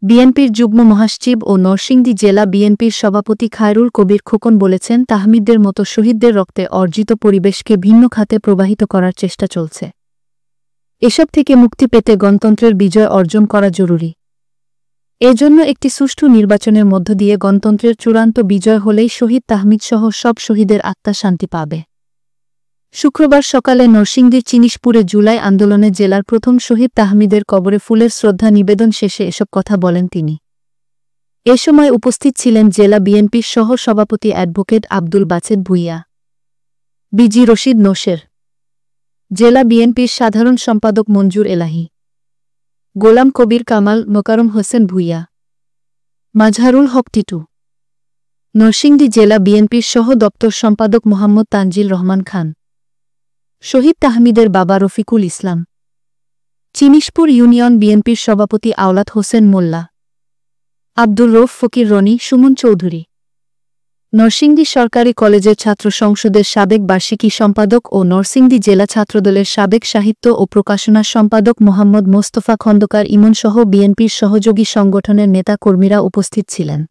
বিএনপির যুগ্ম মহাসচিব ও নরসিংদী জেলা বিএনপির সভাপতি খায়রুল কবির খোকন বলেছেন, তাহমিদের মতো শহীদদের রক্তে অর্জিত পরিবেশকে ভিন্ন খাতে প্রবাহিত করার চেষ্টা চলছে। এসব থেকে মুক্তি পেতে গণতন্ত্রের বিজয় অর্জন করা জরুরি। এজন্য একটি সুষ্ঠু নির্বাচনের মধ্য দিয়ে গণতন্ত্রের চূড়ান্ত বিজয় হলেই শহীদ তাহমিদসহ সব শহীদের আত্মা শান্তি পাবে। শুক্রবার সকালে নরসিংদীর চিনিশপুরে জুলাই আন্দোলনে জেলার প্রথম শহীদ তাহমিদের কবরে ফুলের শ্রদ্ধা নিবেদন শেষে এসব কথা বলেন তিনি। এ সময় উপস্থিত ছিলেন জেলা বিএনপির সহ সভাপতি অ্যাডভোকেট আব্দুল বাছেদ ভূঁইয়া, বিজি রশিদ নোশের, জেলা বিএনপির সাধারণ সম্পাদক মঞ্জুর এলাহী, গোলাম কবির কামাল, মোকারম হোসেন ভূঁইয়া, মাজহারুল হক টিটু, নরসিংদী জেলা বিএনপির সহ দপ্তর সম্পাদক মোহাম্মদ তানজিল রহমান খান, শহীদ তাহমিদের বাবা রফিকুল ইসলাম, চিনিশপুর ইউনিয়ন বিএনপির সভাপতি আওলাদ হোসেন মোল্লা, আব্দুর রৌফ ফকির রনি, সুমন চৌধুরী, নরসিংদী সরকারি কলেজের ছাত্র সংসদের সাবেক বার্ষিকী সম্পাদক ও নরসিংদী জেলা ছাত্রদলের সাবেক সাহিত্য ও প্রকাশনা সম্পাদক মোহাম্মদ মোস্তফা খন্দকার ইমনসহ বিএনপির সহযোগী সংগঠনের নেতা কর্মীরা উপস্থিত ছিলেন।